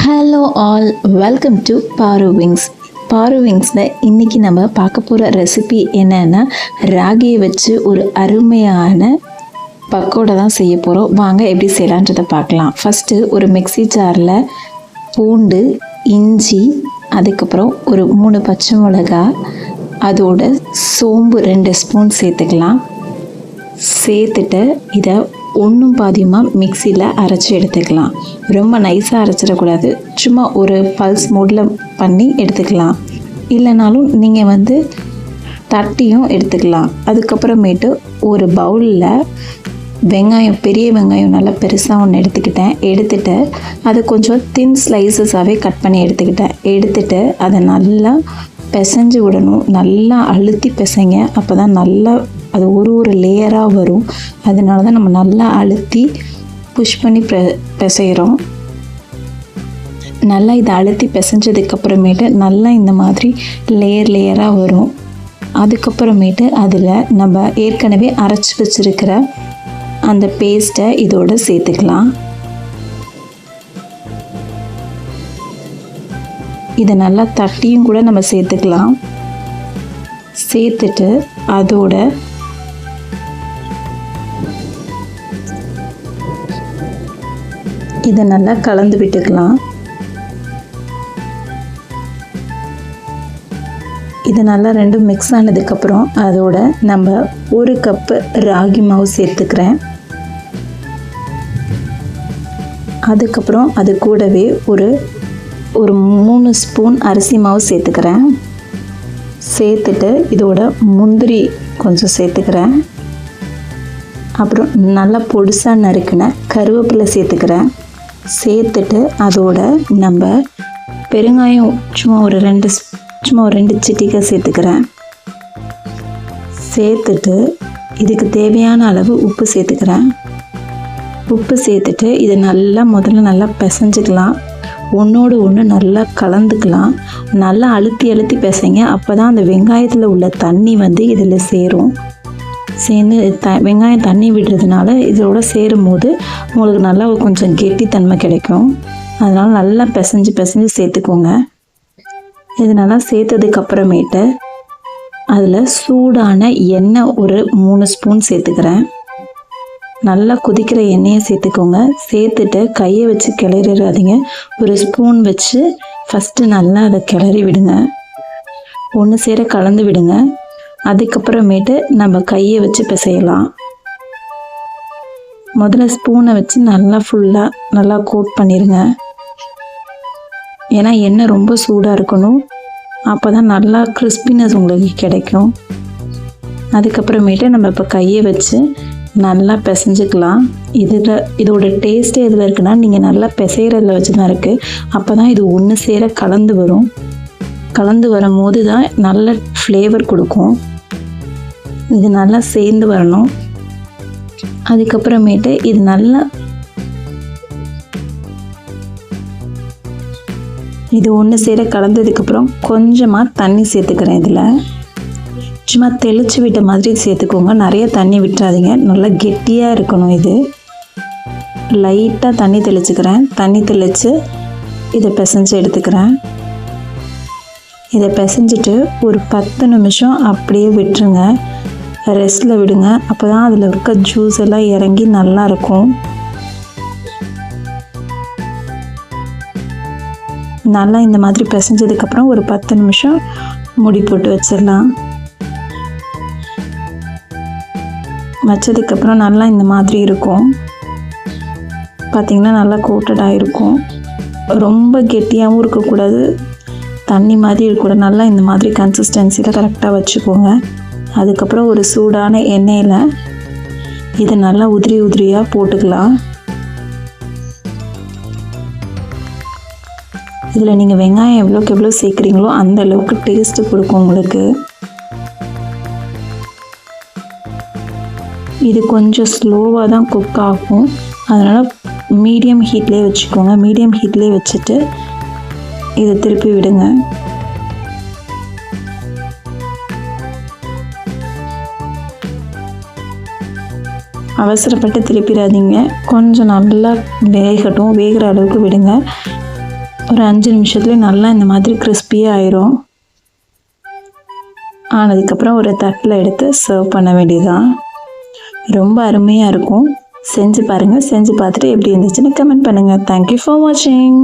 Hello all, welcome to பாரு wings. பாரு விங்ஸில் இன்றைக்கி நம்ம பார்க்க போகிற ரெசிபி என்னென்னா, ராகியை வச்சு ஒரு அருமையான பக்கோடா தான் செய்ய போகிறோம். வாங்க எப்படி செய்யலான்றதை பார்க்கலாம். ஃபஸ்ட்டு ஒரு மிக்ஸி ஜாரில் பூண்டு, இஞ்சி, அதுக்கப்புறம் ஒரு 3 பச்சை மிளகா, அதோட சோம்பு 2 ஸ்பூன் சேர்த்துக்கலாம். சேர்த்துட்டு இதை ஒன்றும் பாதியமாக மிக்சியில் அரைச்சி எடுத்துக்கலாம். ரொம்ப நைஸாக அரைச்சிடக்கூடாது, சும்மா ஒரு பல்ஸ் மோடில் பண்ணி எடுத்துக்கலாம். இல்லைனாலும் நீங்கள் தட்டியும் எடுத்துக்கலாம். அதுக்கப்புறமேட்டு ஒரு பவுலில் வெங்காயம், பெரிய வெங்காயம் நல்லா பெருசாக ஒன்று எடுத்துட்டு அதை கொஞ்சம் தின் ஸ்லைசஸாகவே கட் பண்ணி எடுத்துட்டு அதை நல்லா பிசைஞ்சு விடணும். நல்லா அழுத்தி பிசைங்க, அப்போ தான் நல்லா அது ஒரு லேயராக வரும். அதனால தான் நம்ம நல்லா அழுத்தி புஷ் பண்ணி பிசைகிறோம். நல்லா இதை அழுத்தி பிசைஞ்சதுக்கப்புறமேட்டு நல்லா இந்த மாதிரி லேயராக வரும். அதுக்கப்புறமேட்டு அதில் நம்ம ஏற்கனவே அரைச்சி வச்சுருக்கிற அந்த பேஸ்ட்டை இதோடு சேர்த்துக்கலாம். இதை நல்லா தட்டியும் கூட நம்ம சேர்த்துக்கலாம். சேர்த்துட்டு அதோட இதை நல்லா கலந்து விட்டுக்கலாம். இது நல்லா ரெண்டும் மிக்ஸ் ஆனதுக்கப்புறம் அதோட நம்ம 1 கப்பு ராகி மாவு சேர்த்துக்கிறேன். அதுக்கப்புறம் அது கூடவே ஒரு 3 ஸ்பூன் அரிசி மாவு சேர்த்துக்கிறேன். சேர்த்துட்டு இதோட முந்திரி கொஞ்சம் சேர்த்துக்கிறேன். அப்புறம் நல்லா பொடிசாக நறுக்கின கருவேப்பிலை சேர்த்துக்கிறேன். சேர்த்துட்டு அதோட நம்ம பெருங்காயம் சும்மா ஒரு 2 சிட்டிகை சேர்த்துக்கிறேன். சேர்த்துட்டு இதுக்கு தேவையான அளவு உப்பு சேர்த்துக்கிறேன். உப்பு சேர்த்துட்டு இதை முதல்ல நல்லா பிசைஞ்சிக்கலாம். ஒன்றோடு ஒன்று நல்லா கலந்துக்கலாம். நல்லா அழுத்தி பிசைங்க. அப்போ தான் அந்த வெங்காயத்தில் உள்ள தண்ணி இதில் சேரும். சேர்ந்து வெங்காயம் தண்ணி விடுறதுனால இதோட சேரும் போது உங்களுக்கு நல்லா கொஞ்சம் கெட்டித்தன்மை கிடைக்கும். அதனால் நல்லா பிசைஞ்சு சேர்த்துக்கோங்க. இது நல்லா சேர்த்ததுக்கப்புறமேட்டு அதில் சூடான எண்ணெய் ஒரு 3 ஸ்பூன் சேர்த்துக்கிறேன். நல்லா கொதிக்கிற எண்ணெயை சேர்த்துக்கோங்க. சேர்த்துட்டு கையை வச்சு கிளறிடாதீங்க. ஒரு ஸ்பூன் வச்சு ஃபஸ்ட்டு நல்லா அதை கிளறி விடுங்க. ஒன்று சேர கலந்து விடுங்க. அதுக்கப்புறமேட்டு நம்ம கையை வச்சு பிசையலாம். முதல்ல ஸ்பூனை வச்சு நல்லா கோட் பண்ணிடுங்க. ஏன்னா எண்ணெய் ரொம்ப சூடாக இருக்கணும். அப்போ தான் நல்லா கிறிஸ்பினஸ் உங்களுக்கு கிடைக்கும். அதுக்கப்புறமேட்டு நம்ம இப்போ கையை வச்சு நல்லா பிசைஞ்சிக்கலாம். இதோட டேஸ்ட்டே எதில் இருக்குன்னா, நீங்கள் நல்லா பிசைகிறதுல வச்சு தான் இருக்குது. அப்போ தான் இது ஒன்று சேர கலந்து வரும். கலந்து வரும்போது தான் நல்ல ஃப்ளேவர் கொடுக்கும். இது நல்லா சேர்ந்து வரணும். அதுக்கப்புறமேட்டு இது இது ஒன்று சேர கலந்ததுக்கப்புறம் கொஞ்சமாக தண்ணி சேர்த்துக்கிறேன். இதில் சும்மா தெளித்து விட்ட மாதிரி சேர்த்துக்கோங்க. நிறைய தண்ணி விட்டுறாதீங்க. நல்லா கெட்டியாக இருக்கணும். இது லைட்டாக தண்ணி தெளிச்சுக்கிறேன். தண்ணி தெளித்து இதை பிசைஞ்சு எடுத்துக்கிறேன். இதை பிசைஞ்சிட்டு ஒரு 10 நிமிஷம் அப்படியே விட்டுருங்க. ரெஸ்ட்டில் விடுங்க. அப்போ தான் அதில் இருக்க ஜூஸ் எல்லாம் இறங்கி நல்லாயிருக்கும். நல்லா இந்த மாதிரி பிசைஞ்சதுக்கப்புறம் ஒரு 10 நிமிஷம் மூடி போட்டு வச்சிடலாம். வச்சதுக்கப்புறம் நல்லா இந்த மாதிரி இருக்கும். பார்த்திங்கன்னா நல்லா கோட்டடாக இருக்கும். ரொம்ப கெட்டியாகவும் இருக்கக்கூடாது, தண்ணி மாதிரி இருக்கக்கூடாது. நல்லா இந்த மாதிரி கன்சிஸ்டன்சியில் கரெக்டாக வச்சுக்கோங்க. அதுக்கப்புறம் ஒரு சூடான எண்ணெயில் இதை நல்லா உதிரியாக போட்டுக்கலாம். இதில் நீங்கள் வெங்காயம் எவ்வளோ சேர்க்குறீங்களோ அந்த அளவுக்கு டேஸ்ட்டு கொடுக்கும் உங்களுக்கு. இது கொஞ்சம் ஸ்லோவாக தான் குக் ஆகும். அதனால் மீடியம் ஹீட்லேயே வச்சுக்கோங்க. மீடியம் ஹீட்லேயே வச்சுட்டு இதை திருப்பி விடுங்க. அவசரப்பட்டு திருப்பிடாதீங்க. கொஞ்சம் நல்லா வேகட்டும். வேகிற அளவுக்கு விடுங்க. ஒரு 5 நிமிஷத்துல நல்லா இந்த மாதிரி கிறிஸ்பியாக ஆயிரும். ஆனதுக்கப்புறம் ஒரு தட்டில் எடுத்து சர்வ் பண்ண வேண்டியதுதான். ரொம்ப அருமையாக இருக்கும். செஞ்சு பாருங்கள். செஞ்சு பார்த்துட்டு எப்படி இருந்துச்சுன்னு கமெண்ட் பண்ணுங்கள். தேங்க்யூ ஃபார் வாட்சிங்.